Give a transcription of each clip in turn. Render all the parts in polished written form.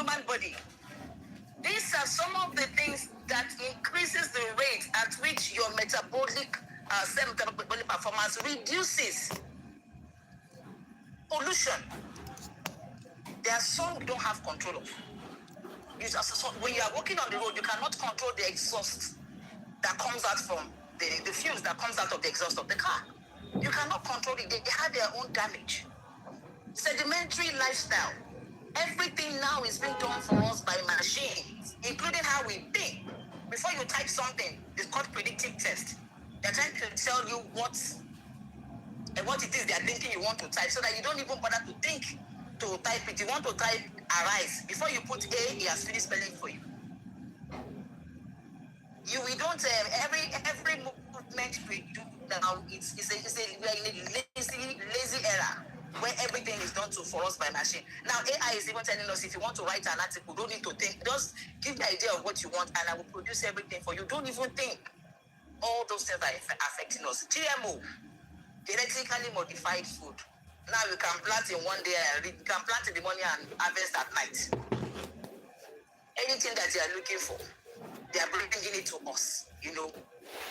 human body. These are some of the things that increases the rate at which your metabolic metabolic performance reduces. Pollution. There are some we don't have control of. When you are walking on the road, you cannot control the exhaust that comes out from the fumes that comes out of the exhaust of the car. You cannot control it. They have their own damage. Sedimentary lifestyle. Everything now is being done for us by machines, including how we think. Before you type something, it's called predictive test. They're trying to tell you what it is they're thinking you want to type, so that you don't even bother to think to type it. You want to type arise. Before you put A, he has finished spelling for you. We don't every movement we do now, we are in a lazy era where everything is done for us by machine. Now AI is even telling us, if you want to write an article, don't need to think. Just give the idea of what you want and I will produce everything for you. Don't even think. All those things are affecting us. GMO, genetically modified food. Now you can plant in one day, you can plant in the morning and harvest at night. Anything that you are looking for, they are bringing it to us,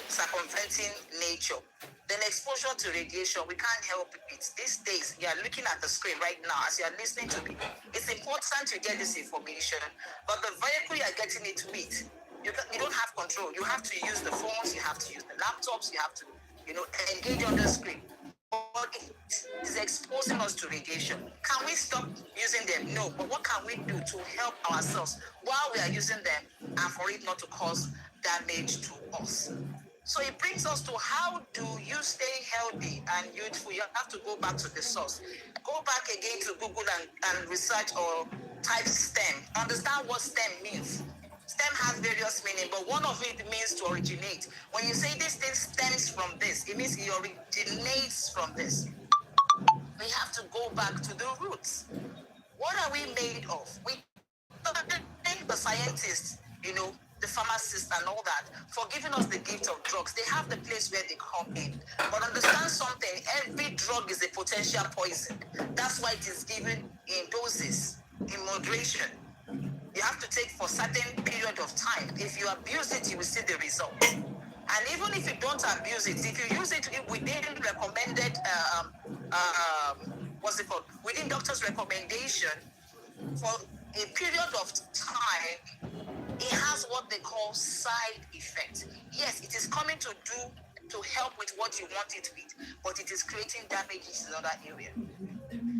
circumventing nature. Then exposure to radiation, we can't help it. These days, you are looking at the screen right now as you are listening to me. It's important to get this information, but the vehicle you are getting it with, you don't have control. You have to use the phones, you have to use the laptops, you have to, engage on the screen. But it is exposing us to radiation. Can we stop using them? No. But what can we do to help ourselves while we are using them and for it not to cause damage to us? So it brings us to, how do you stay healthy and youthful? You have to go back to the source. Go back again to Google and research or type STEM. Understand what STEM means. STEM has various meanings, but one of it means to originate. When you say this thing stems from this, it means it originates from this. We have to go back to the roots. What are we made of? We thank the scientists, the pharmacists and all that, for giving us the gift of drugs. They have the place where they come in. But understand something, every drug is a potential poison. That's why it is given in doses, in moderation. You have to take for a certain period of time. If you abuse it, you will see the result. And even if you don't abuse it, if you use it within recommended, within doctor's recommendation, for a period of time, it has what they call side effects. Yes, it is coming to help with what you want it with, but it is creating damages in other areas.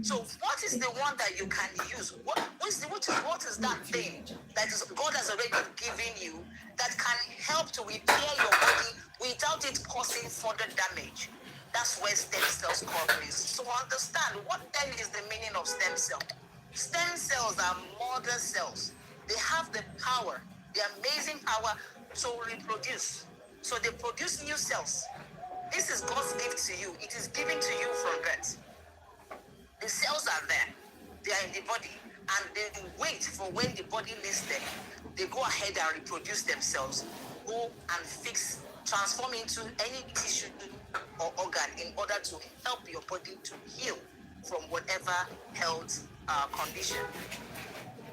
So what is the one that you can use? What is that thing that God has already given you that can help to repair your body without it causing further damage? That's where stem cells come in. So understand, what then is the meaning of stem cell? Stem cells are mother cells. They have the power, the amazing power to reproduce. So they produce new cells. This is God's gift to you. It is given to you from birth. The cells are there. They are in the body. And they wait for when the body needs them. They go ahead and reproduce themselves. Go and transform into any tissue or organ in order to help your body to heal from whatever health condition.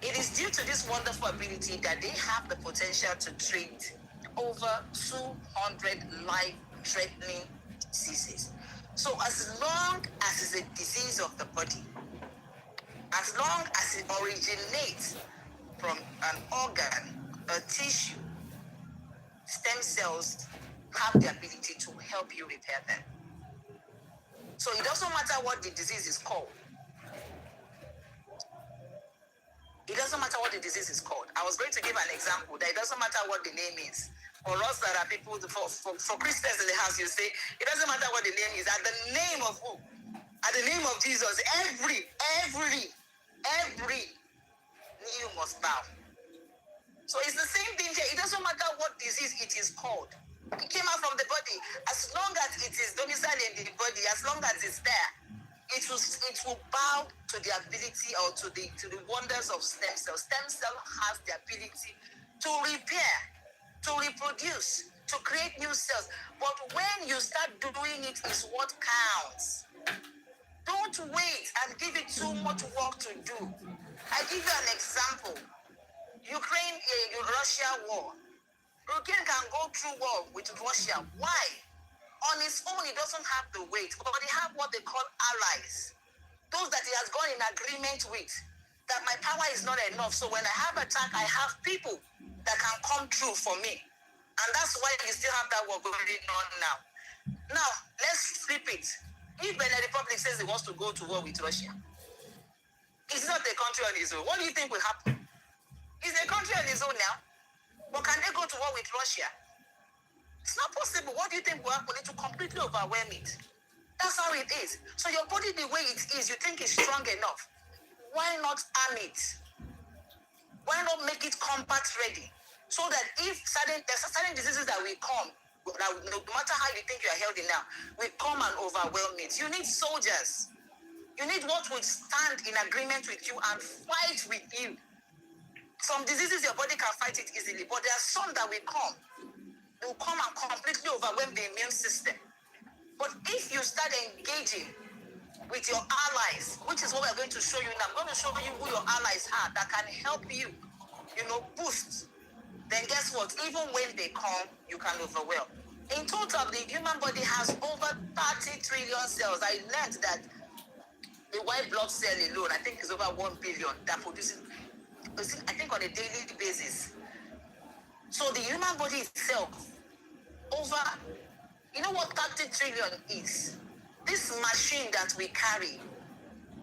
It is due to this wonderful ability that they have the potential to treat over 200 life-threatening diseases. So as long as it's a disease of the body, as long as it originates from an organ, a tissue, stem cells have the ability to help you repair them. So it doesn't matter what the disease is called. It doesn't matter what the disease is called. I was going to give an example that it doesn't matter what the name is. For us that are people, for Christians in the house, you say, it doesn't matter what the name is. At the name of who? At the name of Jesus, every knee must bow. So it's the same thing here. It doesn't matter what disease it is called. It came out from the body. As long as it is domiciled in the body, as long as it's there, it will bow to the ability or to the wonders of stem cells. Stem cell has the ability to repair, to reproduce, to create new cells. But when you start doing it is what counts. Don't wait and give it too much work to do. I give you an example. Ukraine, Russia war. Ukraine can go through war with Russia. Why? On its own, it doesn't have the weight, but they have what they call allies. Those that he has gone in agreement with, that my power is not enough. So when I have attack, I have people that can come through for me. And that's why you still have that war going on now. Now, let's flip it. If Benin Republic says it wants to go to war with Russia, it's not a country on its own. What do you think will happen? It's a country on its own now. But can they go to war with Russia? It's not possible. What do you think will happen? It will completely overwhelm it. That's how it is. So your body, the way it is, you think it's strong enough. Why not arm it? Why not make it combat ready? So that if there's certain diseases that will come, that no matter how you think you are healthy now, will come and overwhelm it. You need soldiers. You need what will stand in agreement with you and fight with you. Some diseases, your body can fight it easily, but there are some that will come. They will come and completely overwhelm the immune system. But if you start engaging with your allies, which is what we're going to show you now, I'm going to show you who your allies are that can help you, boost. Then guess what? Even when they come, you can overwhelm. In total, the human body has over 30 trillion cells. I learned that the white blood cell alone, I think, is over 1 billion that produces, I think, on a daily basis. So the human body itself, you know what 30 trillion is? This machine that we carry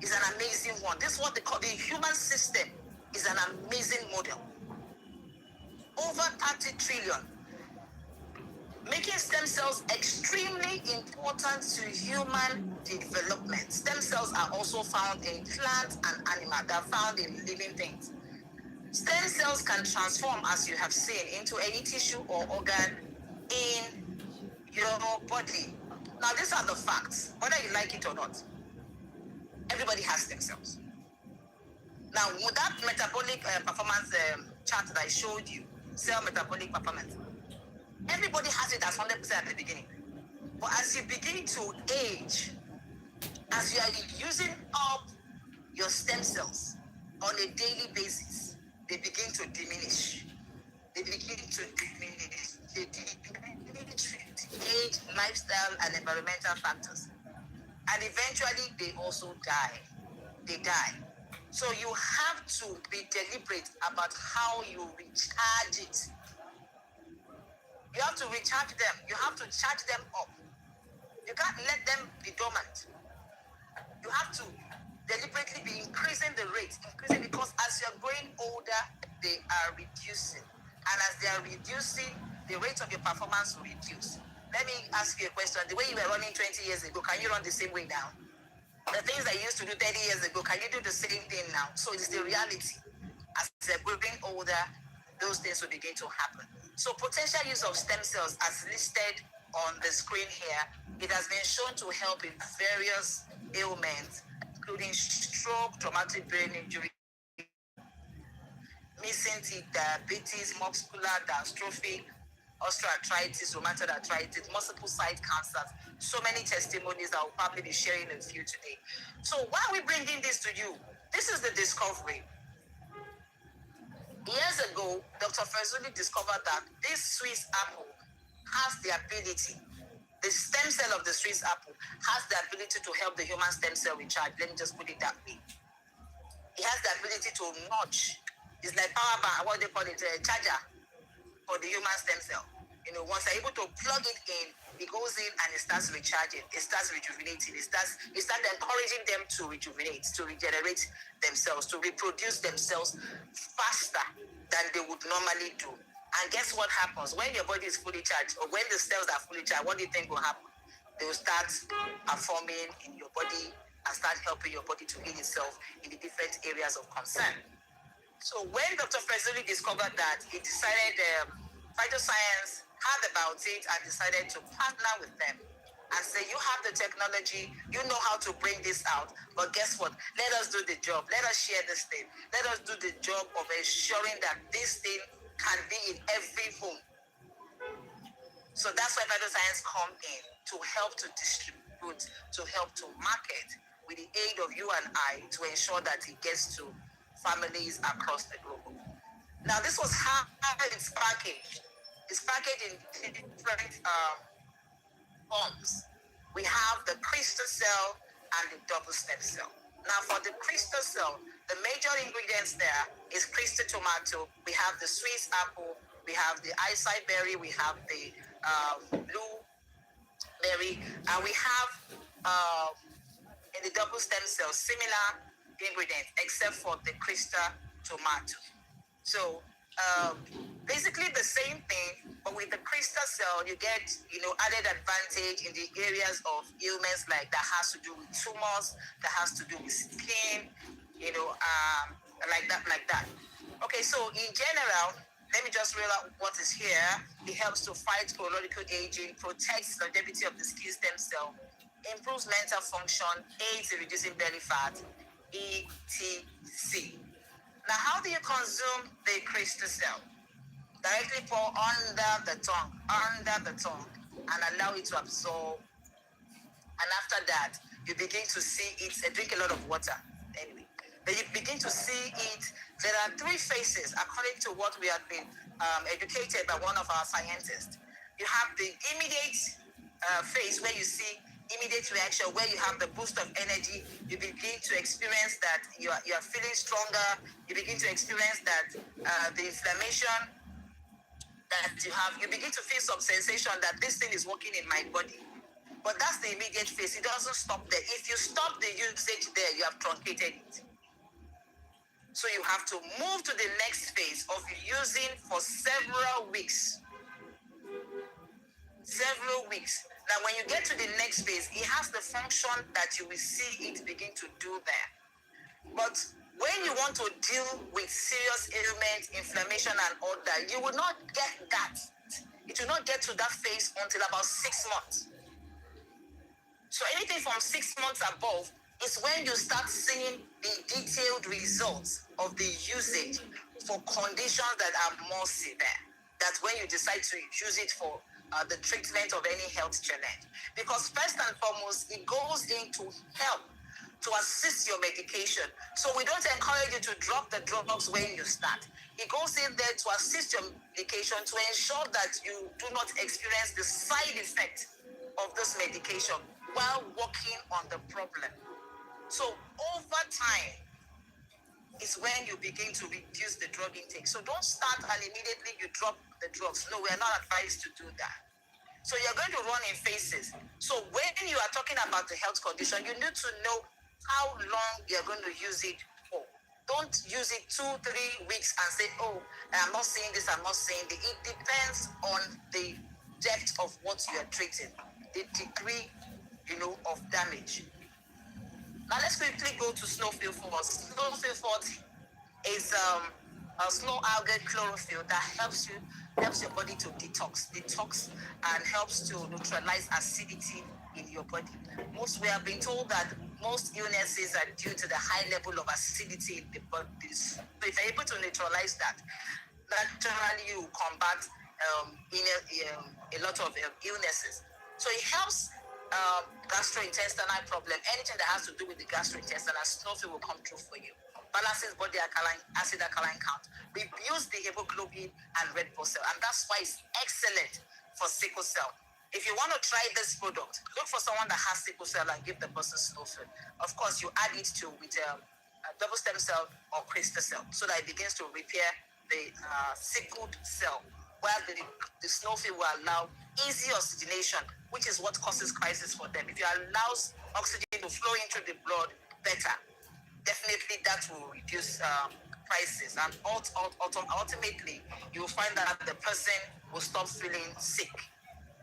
is an amazing one. This is what they call the human system, is an amazing model. Over 30 trillion. Making stem cells extremely important to human development. Stem cells are also found in plants and animals. They're found in living things. Stem cells can transform, as you have seen, into any tissue or organ in your body. Now, these are the facts, whether you like it or not. Everybody has stem cells. Now, with that metabolic performance chart that I showed you, cell metabolic performance, everybody has it as 100% at the beginning. But as you begin to age, as you are using up your stem cells on a daily basis, they begin to diminish. They begin to diminish. They diminish with age, lifestyle, and environmental factors. And eventually, they also die. They die. So you have to be deliberate about how you recharge it. You have to recharge them. You have to charge them up. You can't let them be dormant. You have to deliberately be increasing the rate, because as you're growing older, they are reducing. And as they are reducing, the rate of your performance will reduce. Let me ask you a question. The way you were running 20 years ago, can you run the same way now? The things that you used to do 30 years ago, can you do the same thing now? So it's the reality. As they're growing older, those things will begin to happen. So potential use of stem cells, as listed on the screen here, it has been shown to help in various ailments, including stroke, traumatic brain injury, missing teeth, diabetes, muscular dystrophy, osteoarthritis, rheumatoid arthritis, multiple site cancers. So many testimonies that I will probably be sharing with you today. So why are we bringing this to you? This is the discovery. Years ago, Dr. Fezuli discovered that this Swiss apple has the ability, the stem cell of the Swiss apple has the ability to help the human stem cell recharge. Let me just put it that way. It has the ability to nudge. It's like power bank, what they call it, a charger for the human stem cell. Once they're able to plug it in, it goes in and it starts recharging. It starts rejuvenating. It starts encouraging them to rejuvenate, to regenerate themselves, to reproduce themselves faster than they would normally do. And guess what happens? When your body is fully charged, or when the cells are fully charged, what do you think will happen? They will start performing in your body and start helping your body to heal itself in the different areas of concern. So when Dr. Fezuli discovered that, he decided Phytoscience heard about it and decided to partner with them and say, you have the technology, you know how to bring this out, but guess what? Let us do the job. Let us share this thing. Let us do the job of ensuring that this thing can be in every home. So that's why Phytoscience come in, to help to distribute, to help to market with the aid of you and I, to ensure that it gets to families across the globe. Now, this was how it's packaged. It's packaged in different forms. We have the crystal cell and the double stem cell. Now, for the crystal cell, the major ingredients there is crystal tomato. We have the Swiss apple. We have the acai berry. We have the blueberry, and we have in the double stem cell similar ingredients, except for the crystal tomato. So basically the same thing, but with the crystal cell, you get added advantage in the areas of ailments like that has to do with tumors, that has to do with skin, like that. Okay, so in general, let me just read out what is here. It helps to fight chronological aging, protects longevity of the skin stem cell, improves mental function, aids in reducing belly fat, etc. Now, how do you consume the crystal cell? Directly pour under the tongue, and allow it to absorb. And after that, you begin to see it. Drink a lot of water. Anyway, then you begin to see it. There are three phases, according to what we have been educated by one of our scientists. You have the immediate phase where you see immediate reaction, where you have the boost of energy. You begin to experience that you are feeling stronger. You begin to experience that the inflammation that you have, you begin to feel some sensation that this thing is working in my body. But that's the immediate phase. It doesn't stop there. If you stop the usage there, you have truncated it. So you have to move to the next phase of using for several weeks. Now, when you get to the next phase, it has the function that you will see it begin to do there. But when you want to deal with serious ailment, inflammation, and all that, you will not get that. It will not get to that phase until about 6 months. So anything from 6 months above is when you start seeing the detailed results of the usage for conditions that are more severe. That's when you decide to use it for the treatment of any health challenge. Because first and foremost, it goes in to help to assist your medication. So we don't encourage you to drop the drugs when you start. It goes in there to assist your medication to ensure that you do not experience the side effect of this medication while working on the problem. So over time is when you begin to reduce the drug intake. So don't start and immediately you drop the drugs. No, we are not advised to do that. So you're going to run in phases. So when you are talking about the health condition, you need to know how long you're going to use it for. Don't use it 2-3 weeks and say, oh, I'm not seeing this, I'm not seeing this. It depends on the depth of what you are treating, the degree, of damage. Now let's quickly go to snowfield fort. Snowfield fort is a snow algae chlorophyll that helps your body to detox and helps to neutralize acidity in your body. We have been told that most illnesses are due to the high level of acidity in the body. So if you're able to neutralize that, naturally you combat a lot of illnesses. So it helps gastrointestinal problem. Anything that has to do with the gastrointestinal, snowfield will come through for you. Balances body acid alkaline count, reduce the hemoglobin and red blood cell, and that's why it's excellent for sickle cell. If you want to try this product, look for someone that has sickle cell and give the person snowfield. Of course, you add it with a double stem cell or crystal cell so that it begins to repair the sickled cell, while the snowfield will allow easy oxygenation, which is what causes crisis for them. If you allow oxygen to flow into the blood better, definitely that will reduce crisis. And ultimately, you will find that the person will stop feeling sick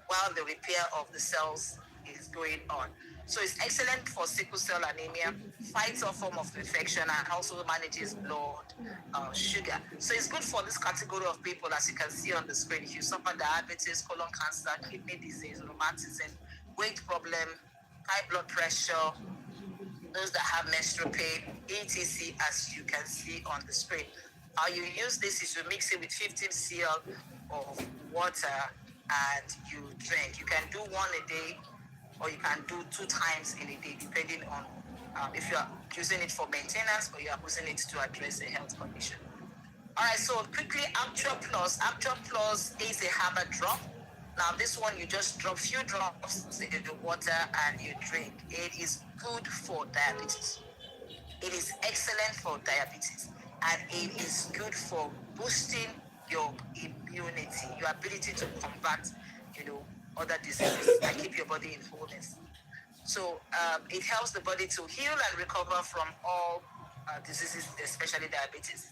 while the repair of the cells is going on. So it's excellent for sickle cell anemia, fights all form of infection, and also manages blood sugar. So it's good for this category of people, as you can see on the screen. If you suffer diabetes, colon cancer, kidney disease, rheumatism, weight problem, high blood pressure, those that have menstrual pain, etc., as you can see on the screen. How you use this is you mix it with 15 cl of water and you drink. You can do one a day or you can do 2 times in a day, depending on if you are using it for maintenance or you are using it to address a health condition. All right, so quickly, Actual Plus. Actual Plus is a herbal drop. Now, this one you just drop few drops in the water and you drink. It is good for diabetes. It is excellent for diabetes, and it is good for boosting your immunity, your ability to combat, other diseases and keep your body in wholeness. So it helps the body to heal and recover from all diseases, especially diabetes.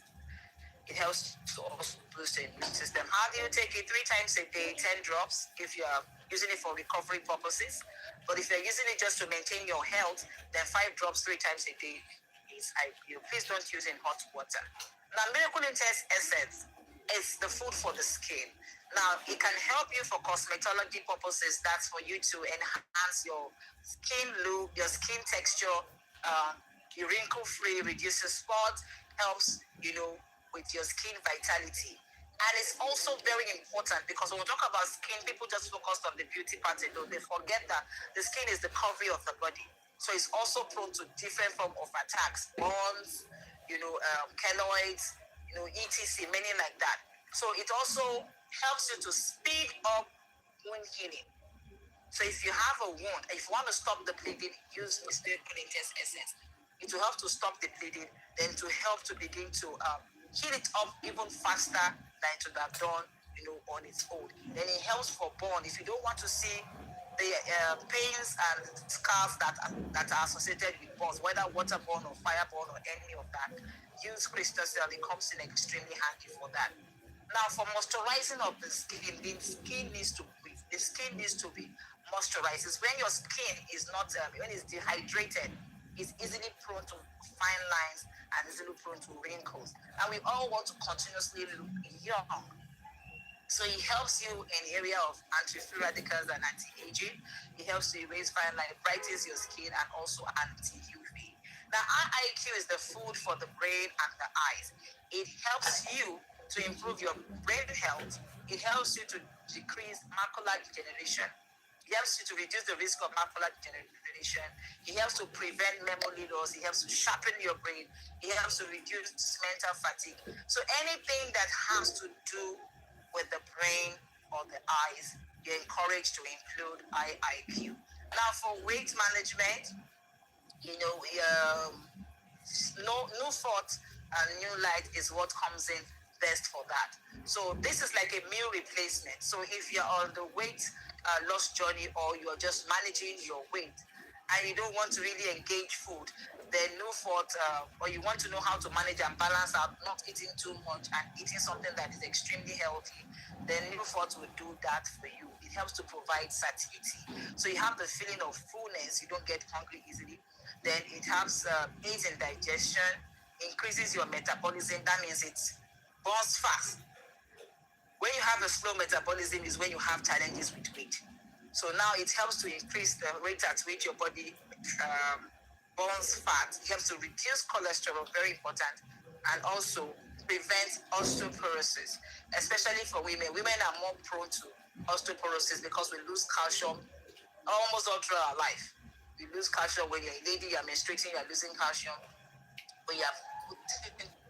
It helps to also boost the immune system. How do you take it? 3 times a day, 10 drops if you are using it for recovery purposes. But if you're using it just to maintain your health, then 5 drops 3 times a day is ideal. Please don't use it in hot water. Now, Miracle Intense Essence is the food for the skin. Now, it can help you for cosmetology purposes. That's for you to enhance your skin look, your skin texture, your wrinkle-free, reduces spots, helps, with your skin vitality. And it's also very important because when we talk about skin, people just focus on the beauty part alone. They forget that the skin is the covering of the body. So it's also prone to different form of attacks, burns, keloids, etc., many like that. So it also helps you to speed up wound healing. So if you have a wound, if you want to stop the bleeding, use Miracle Intense Essence. It will help to stop the bleeding, then to help to begin to heal it up even faster than it would have done, on its own. Then it helps for burn. If you don't want to see the pains and scars that are associated with burns, whether waterborne or fireborne or any of that, use Crystal Cell. It comes in extremely handy for that. Now, for moisturizing of the skin, the skin needs to be moisturized. It's when your skin is not, when it's dehydrated, it's easily prone to fine lines and easily prone to wrinkles. And we all want to continuously look young. So it helps you in the area of anti-free radicals and anti-aging. It helps to erase fine line, brightens your skin, and also anti-UV. Now, IIQ is the food for the brain and the eyes. It helps you to improve your brain health. It helps you to decrease macular degeneration. It helps you to reduce the risk of macular degeneration. It helps to prevent memory loss. It helps to sharpen your brain. It helps to reduce mental fatigue. So anything that has to do with the brain or the eyes, you're encouraged to include IIQ. Now, for weight management, no thought and new light is what comes in best for that. So this is like a meal replacement. So if you're on the weight loss journey, or you're just managing your weight and you don't want to really engage food, then no thought, or you want to know how to manage and balance out, not eating too much and eating something that is extremely healthy, then no thought will do that for you. It helps to provide satiety. So you have the feeling of fullness, you don't get hungry easily. Then it helps aids in digestion, increases your metabolism. That means it burns fast. When you have a slow metabolism is when you have challenges with weight. So now it helps to increase the rate at which your body burns fat. It helps to reduce cholesterol, very important, and also prevent osteoporosis, especially for women. Women are more prone to osteoporosis because we lose calcium almost all through our life. You lose calcium when you're a lady, you're menstruating, you're losing calcium. When you have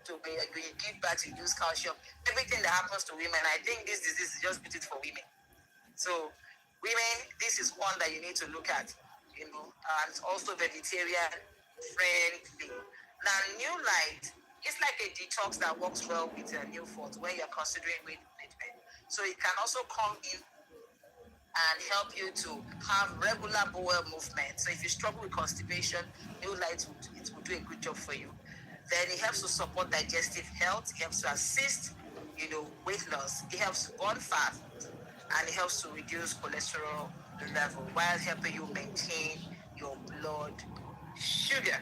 when you give birth, you lose calcium. Everything that happens to women, I think this disease is just suited for women. So, women, this is one that you need to look at, and also vegetarian friendly. Now, New Light, it's like a detox that works well with New Thought when you're considering weight management. So, it can also come in and help you to have regular bowel movement. So if you struggle with constipation, New Light will do a good job for you. Then it helps to support digestive health. It helps to assist, weight loss. It helps to burn fat, and it helps to reduce cholesterol level while helping you maintain your blood sugar.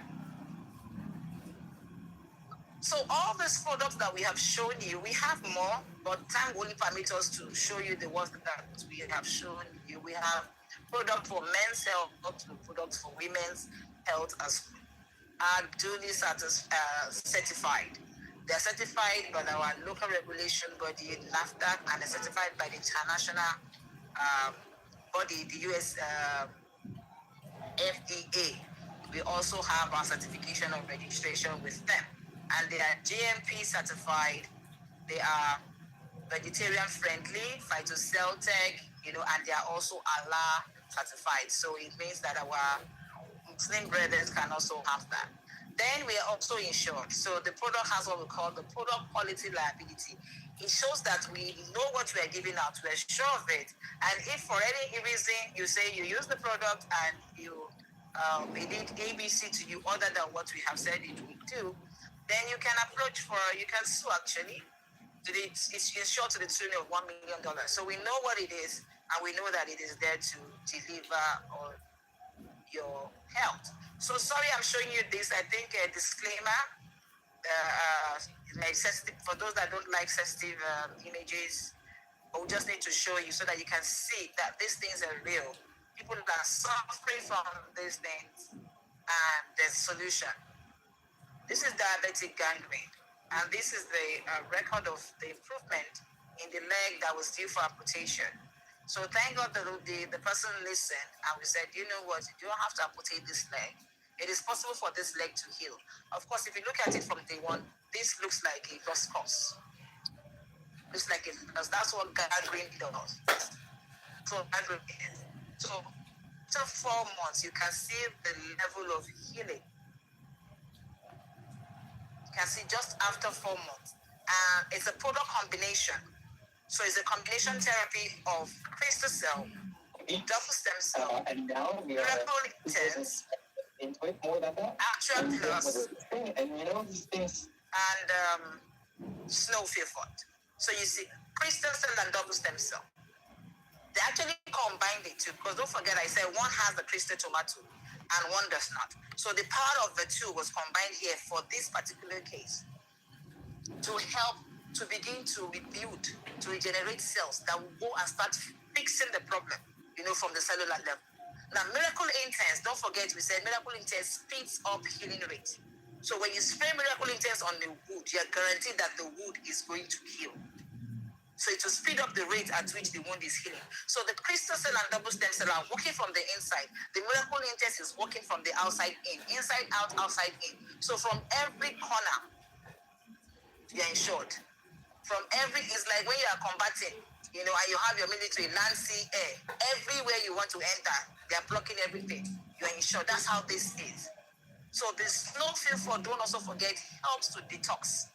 So all these products that we have shown you, we have more, but time only permits us to show you the ones that we have shown you. We have products for men's health, products for women's health as well, are duly certified. They are certified by our local regulation body, NAFDAC, and they're certified by the international body, the US FDA. We also have our certification of registration with them, and they are GMP certified. They are vegetarian friendly, Phytoscience, and they are also Allah certified. So it means that our Muslim brethren can also have that. Then we are also insured. So the product has what we call the product quality liability. It shows that we know what we are giving out, we're sure of it. And if for any reason you say you use the product and it did ABC to you other than what we have said it will do, then you can you can sue actually. It's insured to the tune of $1 million. So we know what it is, and we know that it is there to deliver on your health. So sorry, I'm showing you this. I think a disclaimer. For those that don't like sensitive images, I will just need to show you so that you can see that these things are real. People are suffering from these things, and there's a solution. This is diabetic gangrene, and this is the record of the improvement in the leg that was due for amputation. So thank God the person listened, and we said, you know what, you don't have to amputate this leg. It is possible for this leg to heal. Of course, if you look at it from day one, this looks like a lost cause. Looks like it, because that's what gangrene does. So gangrene is. So after 4 months, you can see the level of healing. You can see just after 4 months. It's a product combination. So it's a combination therapy of crystal cell, double stem cell, miracle intense, Action Plus, and snowfield font. So you see, crystal cell and double stem cell. They actually combined it too, because don't forget I said one has the crystal tomato and one does not. So the power of the two was combined here for this particular case to help to begin to rebuild, to regenerate cells that will go and start fixing the problem, from the cellular level. Now, Miracle Intense, don't forget we said Miracle Intense speeds up healing rate. So when you spray Miracle Intense on the wound, you're guaranteed that the wound is going to heal. So it will speed up the rate at which the wound is healing. So the crystal cell and double stem cell are working from the inside. The Miracle Intense is working from the outside in, inside out, outside in. So from every corner, you're insured. From it's like when you are combating, and you have your military, land, sea, air. Everywhere you want to enter, they are blocking everything. You are insured. That's how this is. So the snowfield for, don't also forget, helps to detox.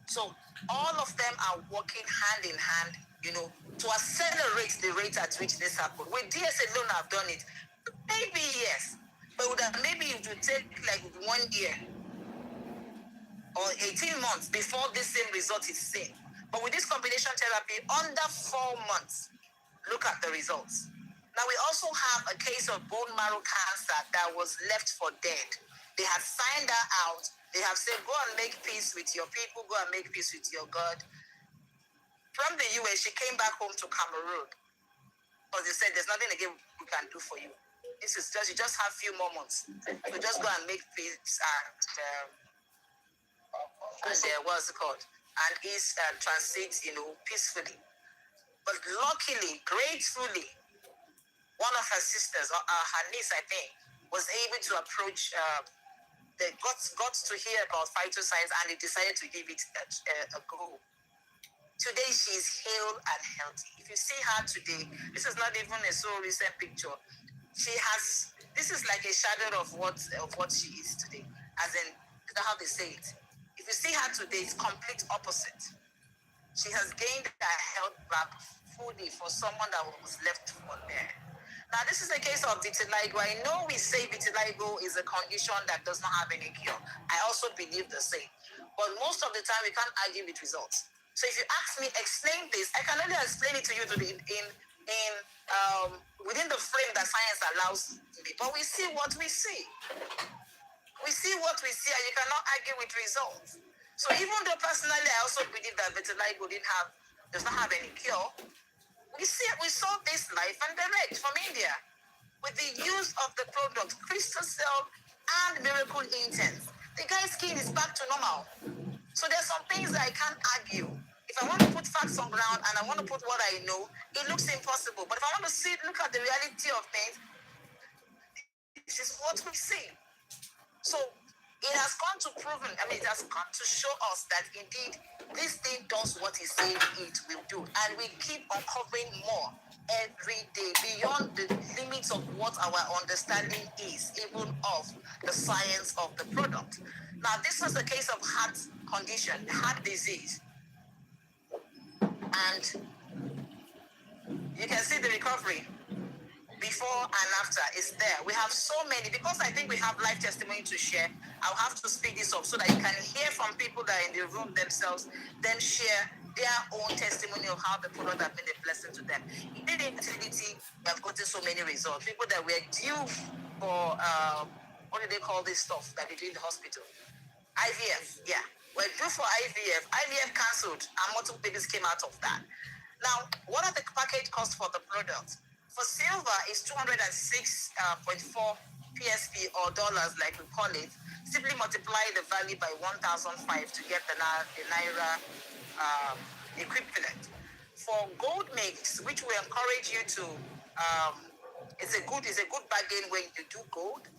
So all of them are working hand in hand, to accelerate the rate at which this happened. With DS alone, I've done it. Maybe yes, but maybe it would take like 1 year or 18 months before this same result is seen. But with this combination therapy, under 4 months, look at the results. Now, we also have a case of bone marrow cancer that was left for dead. They have signed her out. They have said, go and make peace with your people, go and make peace with your God. From the US, she came back home to Cameroon because they said, there's nothing again we can do for you. This is just, you just have a few more months. So just go and make peace and what's it called? And East transit, peacefully. But luckily, gratefully, one of her sisters, her niece, I think, was able to approach. They got to hear about Phytoscience, and they decided to give it a go. Today, she's healed and healthy. If you see her today, this is not even a so recent picture. This is like a shadow of what she is today. As in, that's how they say it. If you see her today, it's complete opposite. She has gained her health back fully for someone that was left for there. Now, this is a case of vitiligo. I know we say vitiligo is a condition that does not have any cure. I also believe the same. But most of the time, we can't argue with results. So if you ask me, explain this, I can only explain it to you within the frame that science allows me. But we see what we see. We see what we see, and you cannot argue with results. So even though personally I also believe that vitiligo does not have any cure, we saw this life and direct from India with the use of the product Crystal Cell and Miracle Intense. The guy's skin is back to normal. So there's some things that I can't argue. If I want to put facts on ground and I want to put what I know, it looks impossible. But if I want to look at the reality of things, This is what we see. So it has come to proven, it has come to show us that indeed this thing does what it said it will do. And we keep uncovering more every day beyond the limits of what our understanding is, even of the science of the product. Now, this was the case of heart condition, heart disease. And you can see the recovery before and after is there. We have so many, because I think we have life testimony to share. I'll have to speed this up so that you can hear from people that are in the room themselves, then share their own testimony of how the product has been a blessing to them. In the infertility, we have gotten so many results. People that were due for, what do they call this stuff that they do in the hospital? IVF, yeah. We're due for IVF. IVF cancelled, and multiple babies came out of that. Now, what are the package costs for the product? For silver, it's 206.4 PSP or dollars, like we call it. Simply multiply the value by 1,005 to get the Naira equivalent. For gold mix, which we encourage you to, it's a good bargain when you do gold.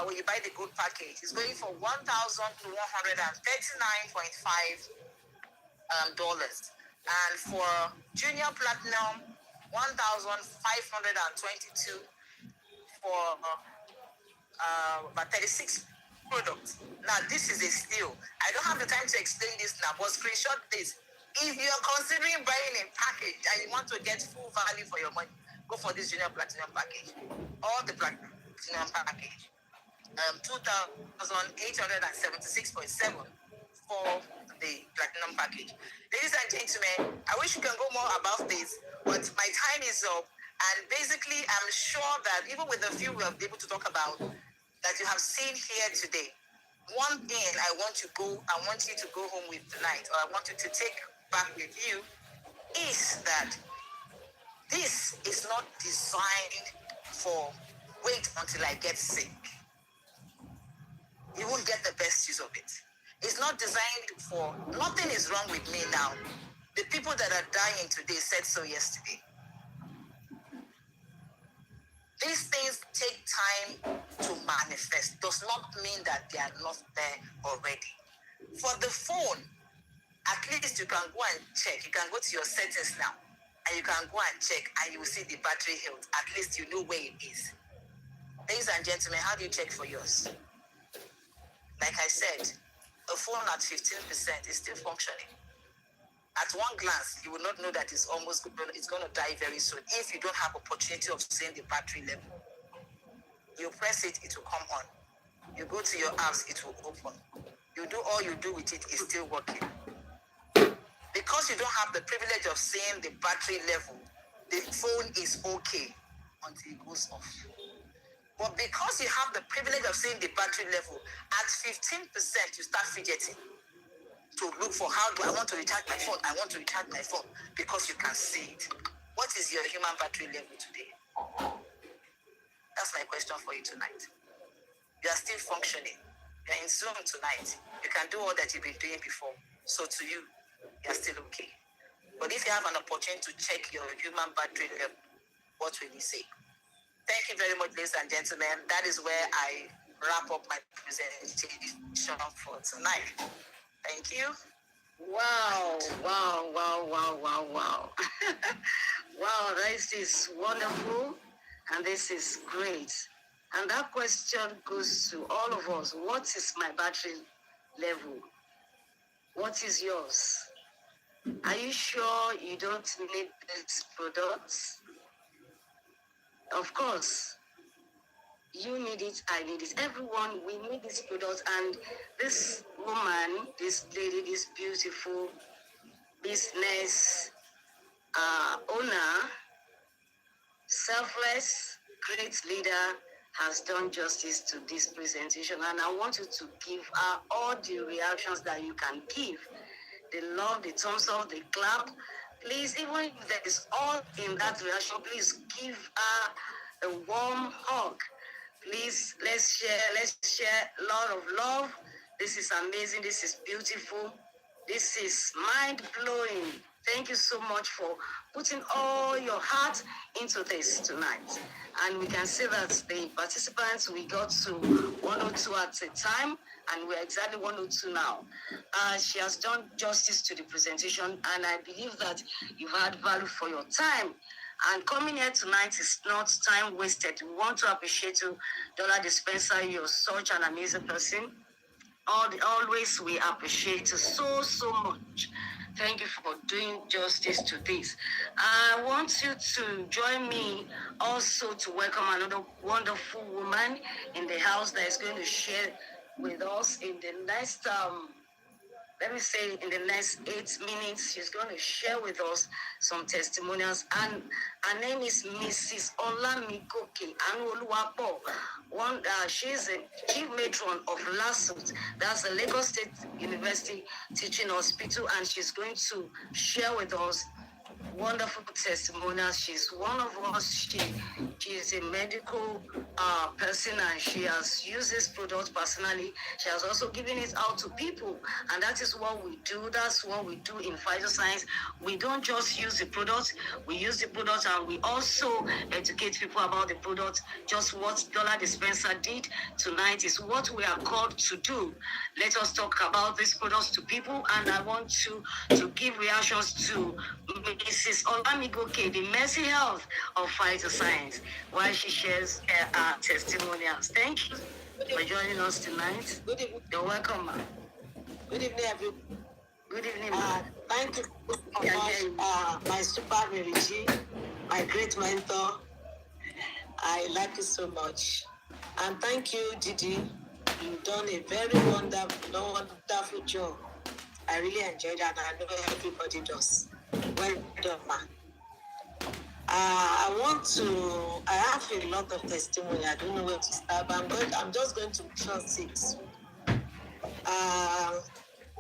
When you buy the gold package, it's going for $1,139.5 dollars, and for junior platinum, 1,522 for about 36 products. Now, this is a steal. I don't have the time to explain this now, but screenshot this. If you're considering buying a package and you want to get full value for your money, go for this junior platinum package or the platinum package. 2,876.7 for the platinum package. Ladies and gentlemen, I wish we can go more about this, but my time is up. And basically, I'm sure that even with the few we have been able to talk about that you have seen here today, one thing I want you to go home with tonight, or I want you to take back with you, is that this is not designed for wait until I get sick. You won't get the best use of it. It's not designed for, nothing is wrong with me now. The people that are dying today said so yesterday. These things take time to manifest. Does not mean that they are not there already. For the phone, at least you can go and check. You can go to your settings now, and you can go and check, and you will see the battery health. At least you know where it is. Ladies and gentlemen, how do you check for yours? Like I said, a phone at 15% is still functioning. At one glance, you will not know that it's going to die very soon if you don't have opportunity of seeing the battery level. You press it, it will come on. You go to your apps, it will open. You do all you do with it, it's still working. Because you don't have the privilege of seeing the battery level, the phone is okay until it goes off. But because you have the privilege of seeing the battery level, at 15%, you start fidgeting to look for how do I want to recharge my phone? I want to recharge my phone because you can see it. What is your human battery level today? That's my question for you tonight. You are still functioning. You're in Zoom tonight. You can do all that you've been doing before. So to you, you're still okay. But if you have an opportunity to check your human battery level, what will you say? Thank you very much, ladies and gentlemen. That is where I wrap up my presentation for tonight. Thank you. Wow. Wow, this is wonderful and this is great. And that question goes to all of us. What is my battery level? What is yours? Are you sure you don't need these products? Of course, you need it, I need it. Everyone, we need these products. And this woman, this lady, this beautiful business owner, selfless, great leader, has done justice to this presentation. And I want you to give her all the reactions that you can give. The love, the thumbs up, the clap. Please, even if there is all in that reaction, please give her a warm hug. Please, let's share a lot of love. This is amazing. This is beautiful. This is mind-blowing. Thank you so much for putting all your heart into this tonight. And we can see that the participants, we got to 102 at a time, and we're exactly 102 now. She has done justice to the presentation, and I believe that you've had value for your time. And coming here tonight is not time wasted. We want to appreciate you, Dollar Dispenser. You're such an amazing person. Always we appreciate you so much. Thank you for doing justice to this. I want you to join me also to welcome another wonderful woman in the house that is going to share with us in the next let me say in the next 8 minutes, she's going to share with us some testimonials. And her name is Mrs. Olamikoke Anuoluwapo. She's a chief matron of LASUT, that's the Lagos State University Teaching Hospital, and she's going to share with us wonderful testimonials. She's one of us. She's a medical person, and she has used this product personally. She has also given it out to people, and that is what we do. That's what we do in Phytoscience. We don't just use the product, we use the product, and we also educate people about the product. Just what Dollar Dispenser did tonight is what we are called to do. Let us talk about these products to people, and I want you to give reactions to Mrs. Olamigoke, the Mercy Health of Phytoscience, while she shares her testimonials. Thank you for joining us tonight. Good evening. You're welcome, ma'am. Good evening, everyone. Good evening, ma'am. Thank you so much, my super Mary G, my great mentor. I like you so much. And thank you, Didi. You've done a very wonderful job. I really enjoyed that, and I know everybody does. Well done, man. I have a lot of testimony. I don't know where to start, but I'm just going to trust it.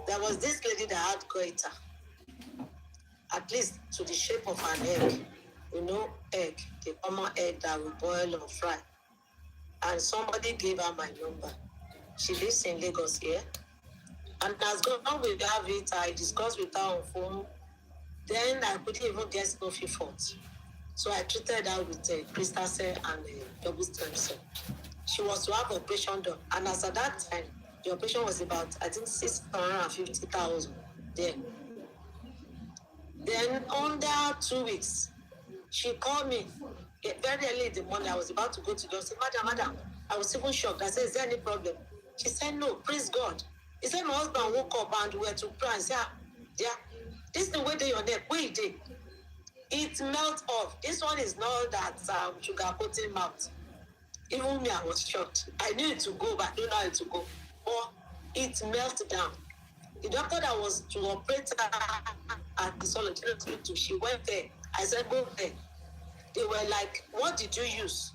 There was this lady that had goiter, at least to the shape of an egg. You know, egg, the common egg that we boil or fry. And somebody gave her my number. She lives in Lagos here. And as God will have it, I discussed with her on phone. Then I couldn't even get Snuffy Fort. So I treated her with a crystal cell and a double stem cell. She was to have operation done. And as at that time, the operation was about, I think, 650,000 then. Then under 2 weeks, she called me very early in the morning. I was about to go to the hospital. Madam, I was even shocked. I said, is there any problem? She said, no, praise God. He said, my husband woke up and we were to pray and said, yeah, this is the way they your neck. Where it did? It melt off. This one is not that sugar coating mouth. Even me, I was shocked. I knew it to go, but I don't know how it to go. But it melted down. The doctor that was to operate at the Solid Hospital, she went there. I said, go there. They were like, what did you use?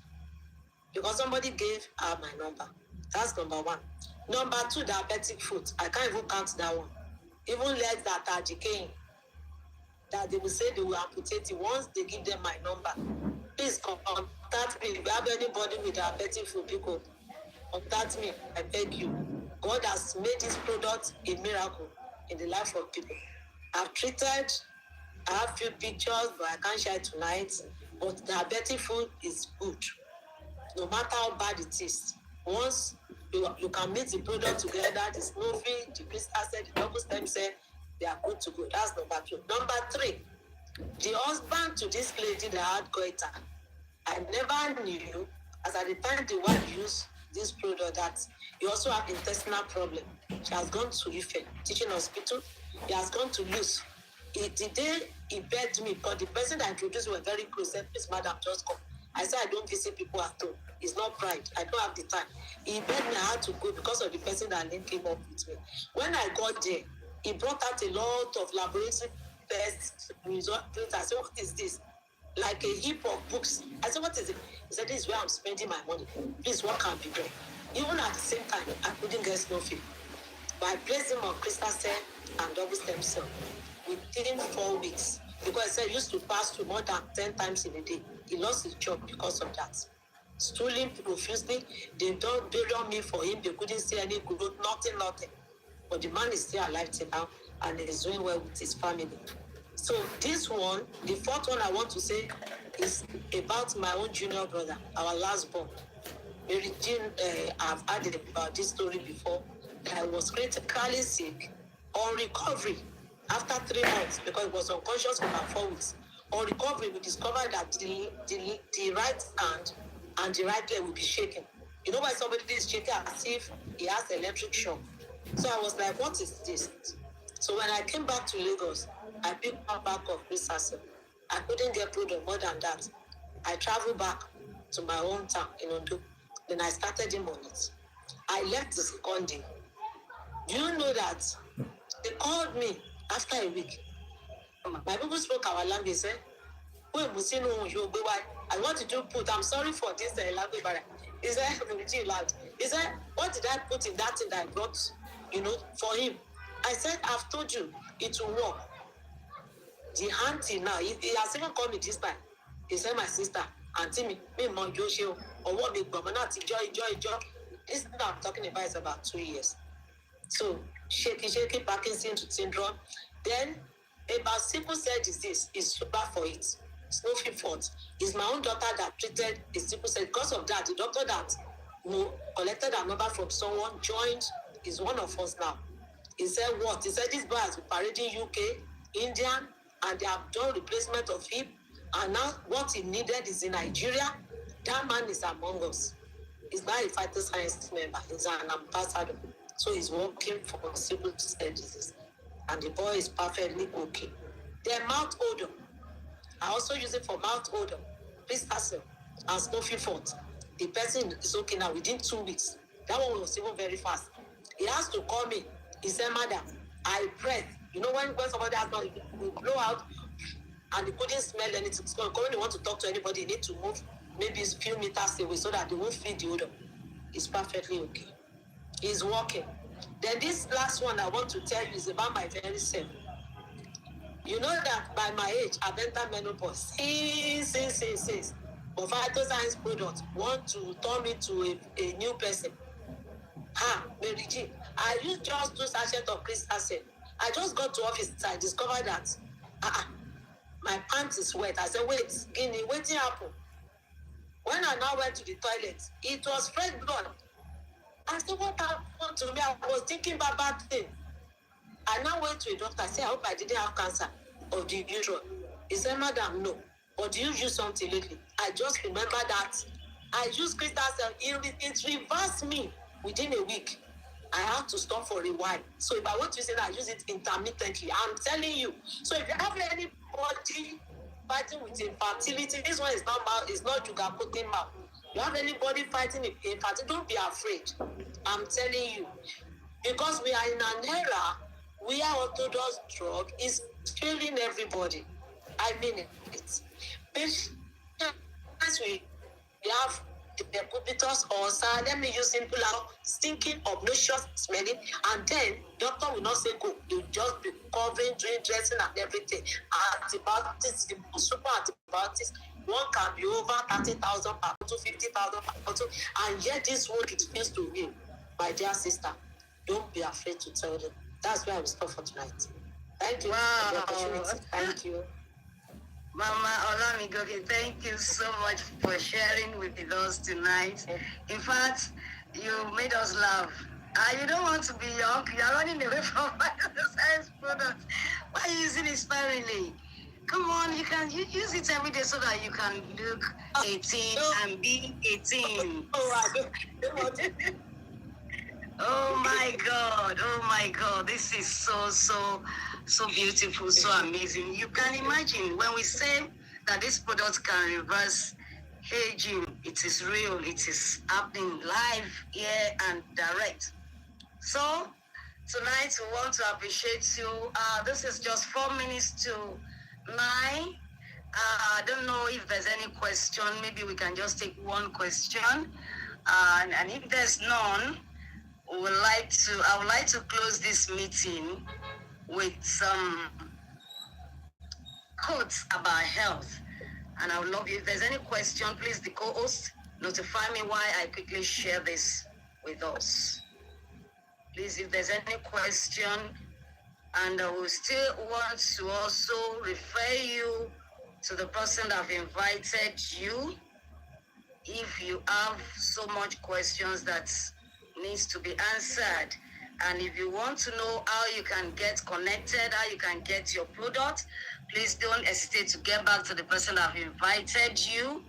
Because somebody gave her my number. That's number one. Number two, diabetic foot. I can't even count that one. Even legs that are decaying, that they will say they will amputate it once they give them my number. Please contact me. If you have anybody with diabetic foot, people, contact me. I beg you. God has made this product a miracle in the life of people. I've treated, I have few pictures, but I can't share tonight. But diabetic food is good. No matter how bad it is. Once you can mix the product together, the Snowy, the crystal cell, the double stem cell, they are good to go. That's number two. Number three, the husband to this lady that had goiter, I never knew, as at the time the wife used this product, that he also had intestinal problem. She has gone to Ife Teaching Hospital. He has gone to Luz. The day he begged me, because the person that introduced me were very close, said, please, madam, just come. I said, I don't visit people at home. It's not pride. I don't have the time. He begged me, I had to go because of the person that linked him up with me. When I got there, he brought out a lot of laboratory tests, results. I said, what is this? Like a heap of books. I said, what is it? He said, this is where I'm spending my money. Please, what can be done? Even at the same time, I couldn't get Snuffy. But I placed him on crystal cell and double stem cell within 4 weeks. Because I said he used to pass through more than 10 times in a day. He lost his job because of that. Stooling profusely, they don't bury on me for him. They couldn't see any growth, nothing. But the man is still alive till now. and is doing well with his family. So this one, the fourth one I want to say is about my own junior brother, our last born. Mary Jean, I've added about this story before, that I was critically sick on recovery after 3 months because it was unconscious for about 4 weeks. On recovery, we discovered that the right hand and the right leg will be shaking. You know why somebody is shaking as if he has electric shock? So I was like, what is this? So when I came back to Lagos, I picked up back of Phytoscience. I couldn't get product more than that. I traveled back to my hometown in Ondo. Then I started him on it. I left the second day. Do you know that they called me after a week? My people spoke our language. Said, I want to do put. I'm sorry for this language barrier. He said, he said, what did I put in that thing that I brought, for him? I said, I've told you, it will work. The auntie now, he has even called me this time. He said, my sister, auntie me mom Joshua, or what big mama not joy. This thing I'm talking about is about 2 years. So shaky Parkinson's syndrome. Then about sickle cell disease is super for it. It's no fault. It's my own daughter that treated a sickle cell. Because of that, the doctor that collected a number from someone joined is one of us now. He said what? He said this boy has been parading UK, India, and they have done replacement of hip. And now what he needed is in Nigeria. That man is among us. He's not a Phytoscience member. He's an ambassador. So he's working for sickle cell disease. And the boy is perfectly okay. Their mouth odor. I also use it for mouth odor, Phytoscience, and snuffy fort. The person is okay now within 2 weeks. That one was even very fast. He has to call me. He said, madam, I breathe. You know when somebody has not, we blow out and he couldn't smell anything. So when you want to talk to anybody, you need to move maybe a few meters away so that they won't feel the odor. He's perfectly okay. He's walking. Then this last one I want to tell you is about my very self. You know that by my age, I've entered menopause. Since. But Phytoscience products want to turn me to a new person. Mary G, I used just 2 sachets of Phytoscience. I just got to office. I discovered that my pants is wet. I said, wait, Guinea, waiting happen. When I now went to the toilet, it was fresh blood. I said, what happened to me? I was thinking about bad thing. I now went to a doctor. I said, I hope I didn't have cancer of the uterus. He said, madam, no. But do you use something lately? I just remember that I used Phytoscience. It reversed me within a week. I have to stop for a while. So if I want to use it, I use it intermittently. I'm telling you. So if you have anybody fighting with infertility, this one is not sugar-coating mouth. You have anybody fighting infertility, don't be afraid. I'm telling you. Because we are in an era where orthodox drug is killing everybody. I mean it. We have the decubitus ulcer, let me use simple stinking, obnoxious smelling, and then doctor will not say go, you just be covering, doing dressing and everything. Antibiotics, super antibiotics, one can be over 30,000 per bottle, 50,000 per bottle, and yet this one it feels to me, my dear sister. Don't be afraid to tell them. That's where I will stop for tonight. Thank you for the opportunity. Thank you. Mama Olamigoke, thank you so much for sharing with us tonight. In fact, you made us laugh. You don't want to be young. You're running away from science products. Why are you using it sparingly? Come on, you can use it every day so that you can look 18 and be 18. Oh my God, this is so beautiful, so amazing. You can imagine when we say that this product can reverse aging, it is real, it is happening live, here and direct. So tonight we want to appreciate you. This is just 4 minutes to 9. I don't know if there's any question. Maybe we can just take one question. And if there's none, I would like to close this meeting with some quotes about health. And I would love you, if there's any question, please, the co-host, notify me while I quickly share this with us. Please, if there's any question, And I will still want to also refer you to the person that have invited you if you have so much questions that needs to be answered. And if you want to know how you can get connected, how you can get your product, please don't hesitate to get back to the person that have invited you.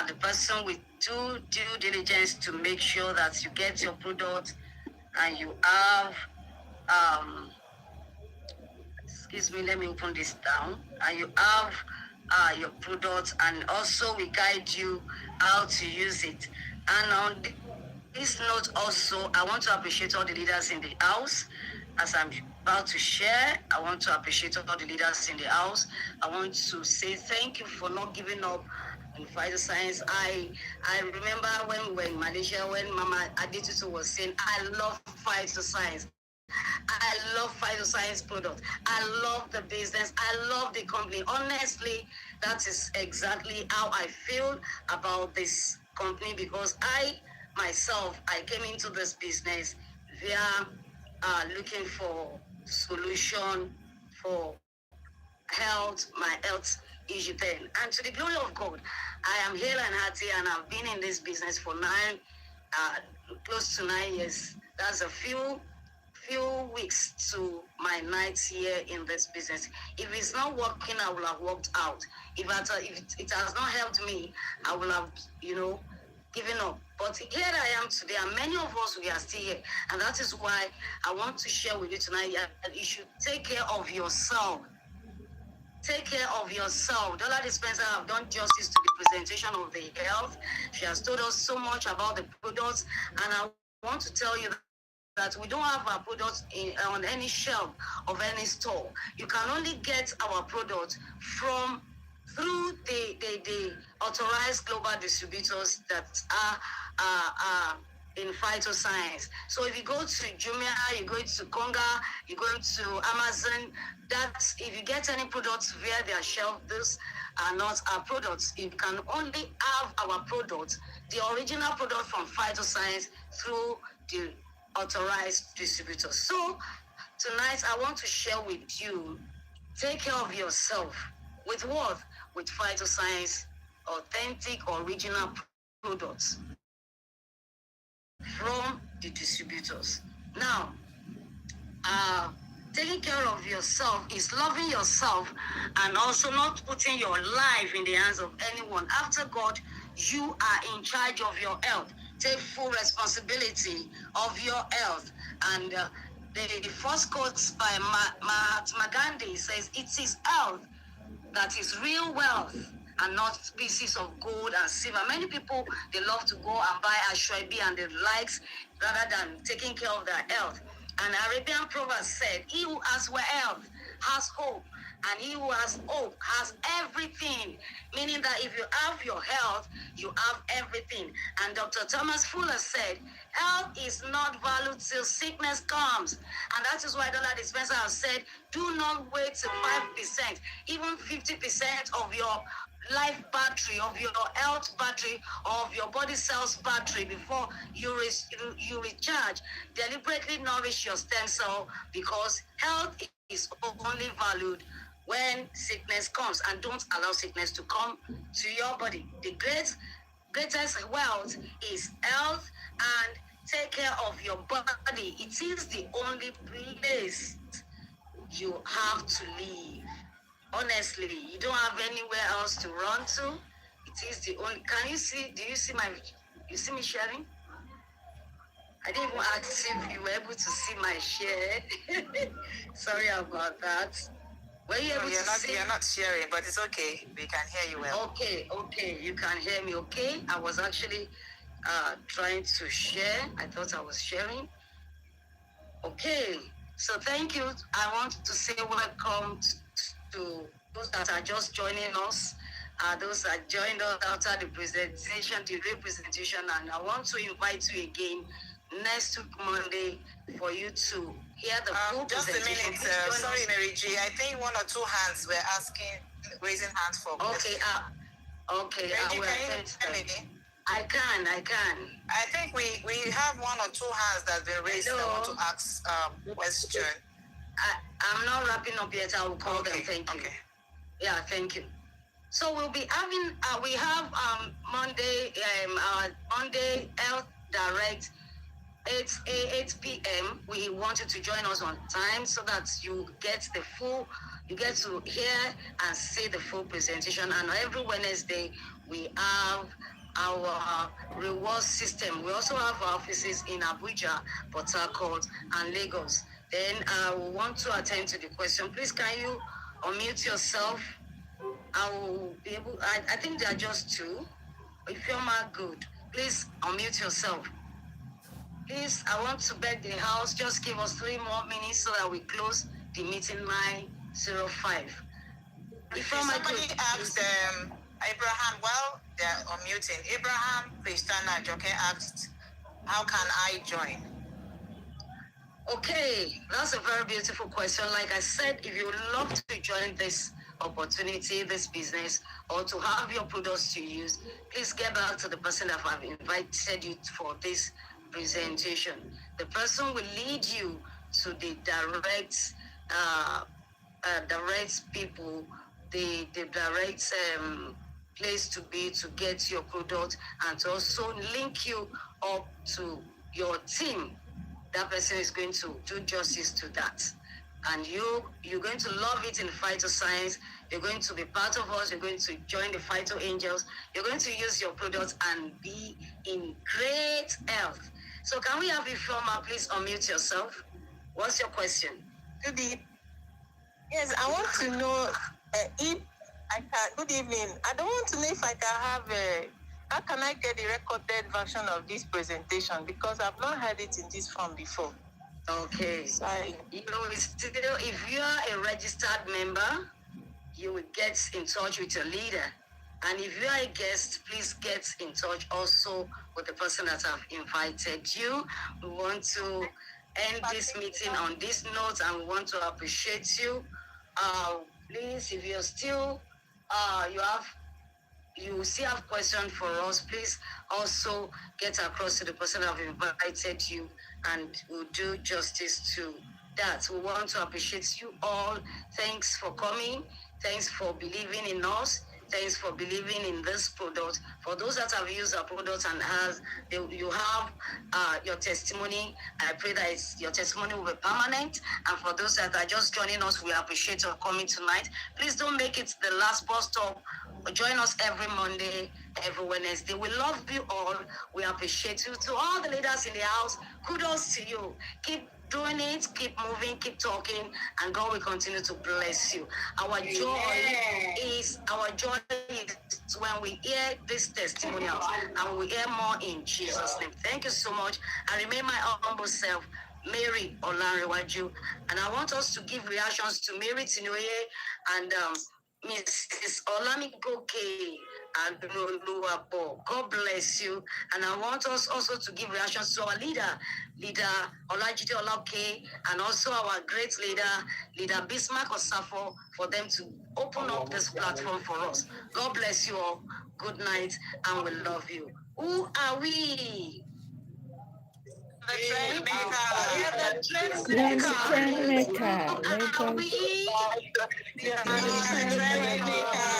The person will do due diligence to make sure that you get your product and you have excuse me, let me open this down. And you have your product, and also we guide you how to use it. And on this note also, I want to appreciate all the leaders in the house. As I'm about to share, I want to appreciate all the leaders in the house. I want to say thank you for not giving up in Phytoscience. I remember when we were in Malaysia, when Mama Adetutu was saying, I love Phytoscience. I love Phytoscience products. I love the business. I love the company. Honestly, that is exactly how I feel about this company, because I myself, I came into this business via looking for solution for my health issue then. And to the glory of God, I am hale and hearty, and I've been in this business for close to 9 years. That's a few weeks to my 9th year in this business. If it's not working, I will have walked out. If it has not helped me, I will have, given up. But here I am today, and many of us, we are still here. And that is why I want to share with you tonight that you should take care of yourself. Take care of yourself. Dollar Dispenser have done justice to the presentation of the health. She has told us so much about the products, and I want to tell you that we don't have our products on any shelf of any store. You can only get our products through the authorized global distributors that are in Phytoscience. So if you go to Jumia, you go to Konga, you go to Amazon, that's if you get any products via their shelf, those are not our products. You can only have our products, the original product from Phytoscience, through the authorized distributors. So tonight I want to share with you, take care of yourself. With what? With Phytoscience, authentic, original products from the distributors. Now, taking care of yourself is loving yourself and also not putting your life in the hands of anyone. After God, you are in charge of your health. Take full responsibility of your health. And the first quote by Mahatma Gandhi says, it is health that is real wealth and not pieces of gold and silver. Many people, they love to go and buy ashwabi and the likes rather than taking care of their health. An Arabian proverb said, he who has health has hope, and he who has hope has everything. Meaning that if you have your health, you have everything. And Dr. Thomas Fuller said, health is not valued till sickness comes. And that is why Dollar Dispenser has said, do not wait till 5%, even 50% of your life battery, of your health battery, of your body cells battery before you recharge. Deliberately nourish your stem cell, because health is only valued when sickness comes, and don't allow sickness to come to your body. The greatest wealth is health, and take care of your body. It is the only place you have to live. Honestly, you don't have anywhere else to run to. It is the only. Can you see? Do you see you see me sharing? I didn't even ask if you were able to see my share. Sorry about that. Were you able to see? You're not sharing, but it's okay. We can hear you well. Okay. You can hear me okay? I was actually trying to share. I thought I was sharing. Okay. So thank you. I want to say welcome to those that are just joining us, those that joined us after the presentation, the representation, and I want to invite you again next week Monday for you to hear the full just presentation. Just a minute, sorry Mary G, I think one or two hands were raising hands for questions. Okay, Mary G, can you hear me? I can. I think we have one or two hands that have been raised. Hello. That want to ask question. I'm not wrapping up yet. I will call them. Thank you. Okay. Yeah, thank you. So we'll be having, we have Monday, Monday Health Direct, 8 p.m. We want you to join us on time so that you get to hear and see the full presentation. And every Wednesday, we have our reward system. We also have offices in Abuja, Port Harcourt, and Lagos. Then we want to attend to the question. Please, can you unmute yourself? I will be able, I think there are just two. If you're not good, please unmute yourself. Please, I want to beg the house, just give us 3 more minutes so that we close the meeting 9:05. If you're not Somebody good, asked Abraham, well, they're unmuting. Abraham Christiana Joke asked, how can I join? okay, that's a very beautiful question. Like I said, if you would love to join this opportunity, this business, or to have your products to use, please get back to the person that have invited you for this presentation. The person will lead you to the direct people, the direct place to be to get your product, and to also link you up to your team. That person is going to do justice to that. And you're going to love it in Phytoscience. You're going to be part of us. You're going to join the Phyto Angels. You're going to use your products and be in great health. So can we have you, Firma, please unmute yourself? What's your question? Good evening. Yes, I want to know if I can. Good evening. I don't want to know if I can have how can I get the recorded version of this presentation, because I've not heard it in this form before. Okay. So If you are a registered member, you will get in touch with your leader. And if you are a guest, please get in touch also with the person that have invited you. We want to end this meeting on this note, and we want to appreciate you. Please, if you're still, you still have questions for us, please also get across to the person that have invited you, and we'll do justice to that. We want to appreciate you all. Thanks for coming. Thanks for believing in us. Thanks for believing in this product. For those that have used our product and you have your testimony, I pray that your testimony will be permanent. And for those that are just joining us, we appreciate your coming tonight. Please don't make it the last bus stop. Join us every Monday, every Wednesday. We love you all. We appreciate you. To all the leaders in the house, kudos to you. Keep doing it, keep moving, keep talking, and God will continue to bless you. Our joy is when we hear this testimonial, and we hear more in Jesus' name. Thank you so much. I remain my humble self, Mary Olanrewaju, and I want us to give reactions to Mary Tinoye and Mrs. Olamigoke and Oluwapo. God bless you. And I want us also to give reactions to our leader Olajide Olake, and also our great leader Bismarck Osafo, for them to open up this platform for us. God bless you all. Good night, and we love you. Who are we? The trend maker. Trend maker. The trend maker.